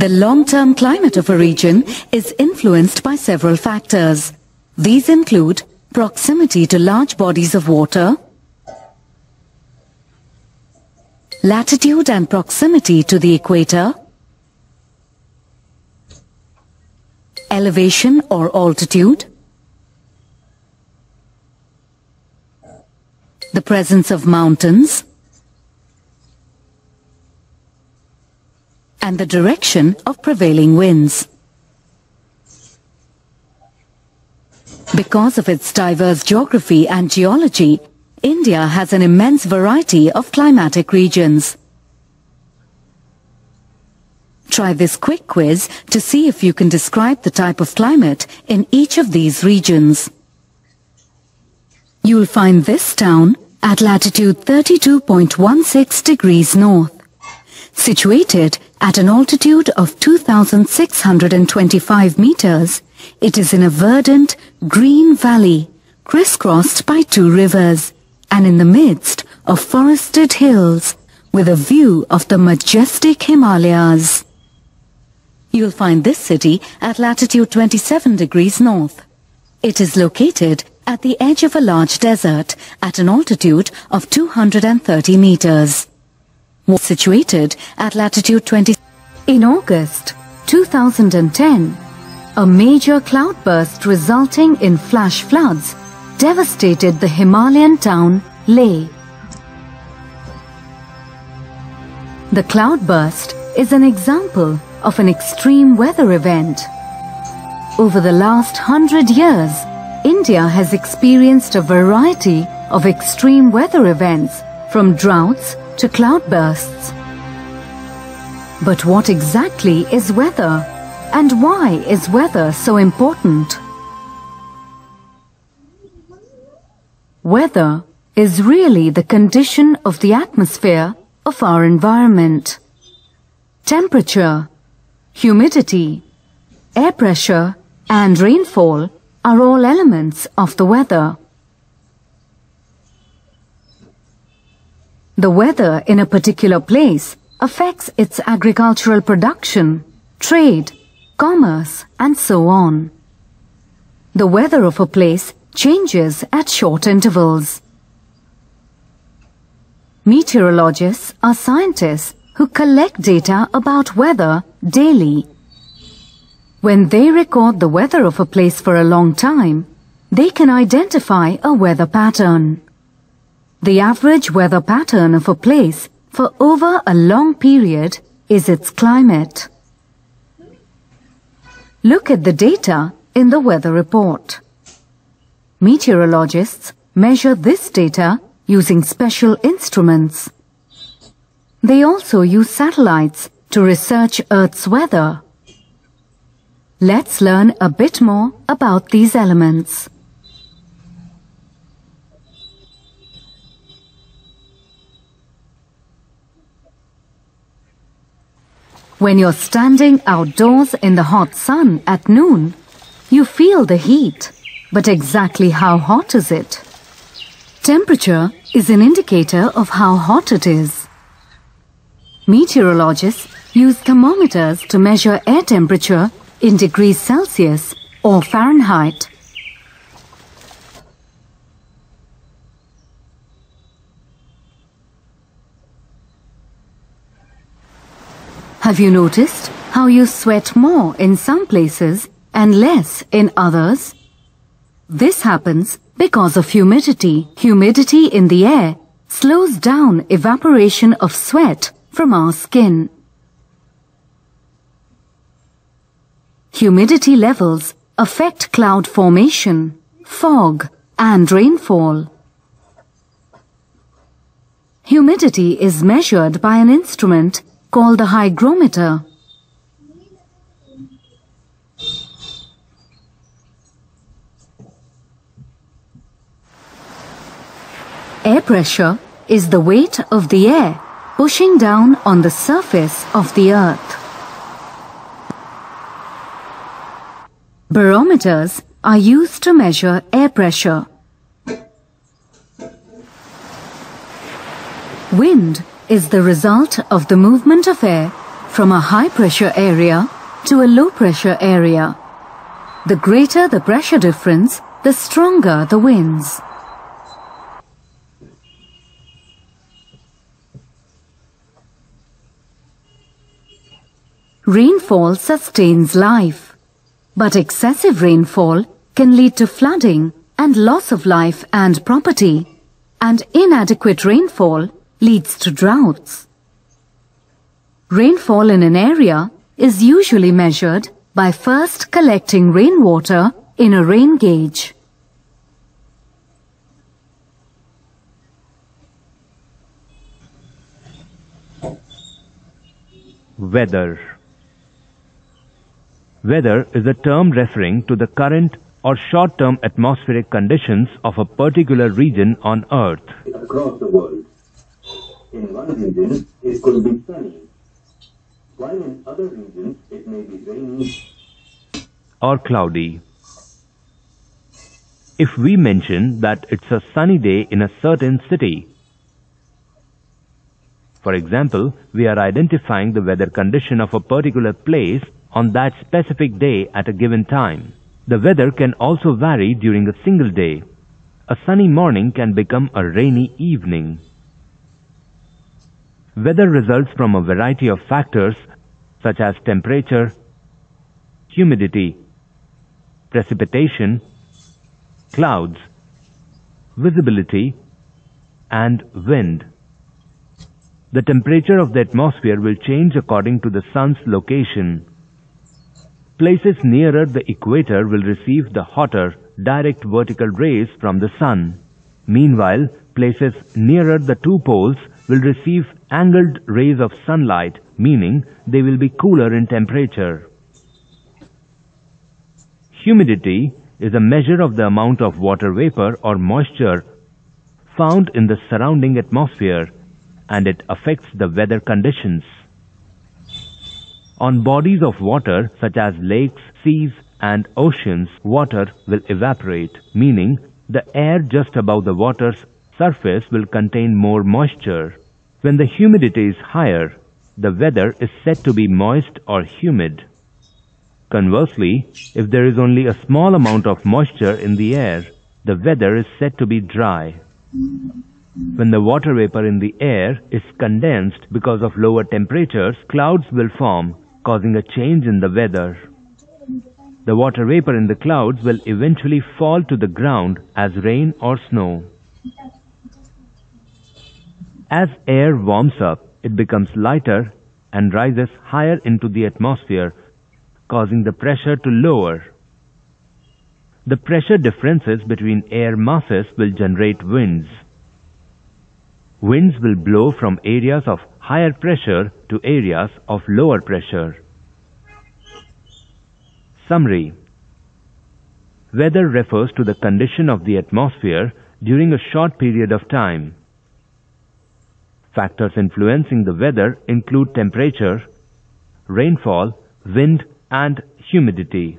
The long-term climate of a region is influenced by several factors. These include proximity to large bodies of water, latitude and proximity to the equator, elevation or altitude, the presence of mountains, and the direction of prevailing winds. Because of its diverse geography and geology, India has an immense variety of climatic regions. Try this quick quiz to see if you can describe the type of climate in each of these regions. You'll find this town at latitude 32.16 degrees north. Situated at an altitude of 2,625 meters, it is in a verdant, green valley, crisscrossed by two rivers, and in the midst of forested hills, with a view of the majestic Himalayas. You'll find this city at latitude 27 degrees north. It is located at the edge of a large desert at an altitude of 230 meters. Situated at latitude 20. In August 2010, a major cloudburst resulting in flash floods devastated the Himalayan town Leh. The cloudburst is an example of an extreme weather event. Over the last 100 years, India has experienced a variety of extreme weather events, from droughts to cloudbursts. But what exactly is weather, and why is weather so important? Weather is really the condition of the atmosphere of our environment. Temperature, humidity, air pressure, and rainfall are all elements of the weather. The weather in a particular place affects its agricultural production, trade, commerce, and so on. The weather of a place changes at short intervals. Meteorologists are scientists who collect data about weather daily. When they record the weather of a place for a long time, they can identify a weather pattern. The average weather pattern of a place for over a long period is its climate. Look at the data in the weather report. Meteorologists measure this data using special instruments. They also use satellites to research Earth's weather. Let's learn a bit more about these elements. When you're standing outdoors in the hot sun at noon, you feel the heat. But exactly how hot is it? Temperature is an indicator of how hot it is. Meteorologists use thermometers to measure air temperature in degrees Celsius or Fahrenheit. Have you noticed how you sweat more in some places and less in others? This happens because of humidity. Humidity in the air slows down evaporation of sweat from our skin. Humidity levels affect cloud formation, fog, and rainfall. Humidity is measured by an instrument called the hygrometer. Air pressure is the weight of the air pushing down on the surface of the earth. Barometers are used to measure air pressure. Wind is the result of the movement of air from a high-pressure area to a low-pressure area. The greater the pressure difference, the stronger the winds. Rainfall sustains life, but excessive rainfall can lead to flooding and loss of life and property, and inadequate rainfall leads to droughts. Rainfall in an area is usually measured by first collecting rainwater in a rain gauge. Weather. Weather is a term referring to the current or short-term atmospheric conditions of a particular region on Earth. Across the world. In one region, it could be sunny, while in other regions, it may be rainy or cloudy. If we mention that it's a sunny day in a certain city, for example, we are identifying the weather condition of a particular place on that specific day at a given time. The weather can also vary during a single day. A sunny morning can become a rainy evening. Weather results from a variety of factors such as temperature, humidity, precipitation, clouds, visibility, and wind. The temperature of the atmosphere will change according to the sun's location. Places nearer the equator will receive the hotter, direct vertical rays from the sun. Meanwhile, places nearer the two poles will receive angled rays of sunlight, meaning they will be cooler in temperature. Humidity is a measure of the amount of water vapor or moisture found in the surrounding atmosphere, and it affects the weather conditions. On bodies of water such as lakes, seas, and oceans, water will evaporate, meaning the air just above the water's surface will contain more moisture. When the humidity is higher, the weather is said to be moist or humid. Conversely, if there is only a small amount of moisture in the air, the weather is said to be dry. When the water vapor in the air is condensed because of lower temperatures, clouds will form, causing a change in the weather. The water vapor in the clouds will eventually fall to the ground as rain or snow. As air warms up, it becomes lighter and rises higher into the atmosphere, causing the pressure to lower. The pressure differences between air masses will generate winds. Winds will blow from areas of higher pressure to areas of lower pressure. Summary. Weather refers to the condition of the atmosphere during a short period of time. Factors influencing the weather include temperature, rainfall, wind, and humidity.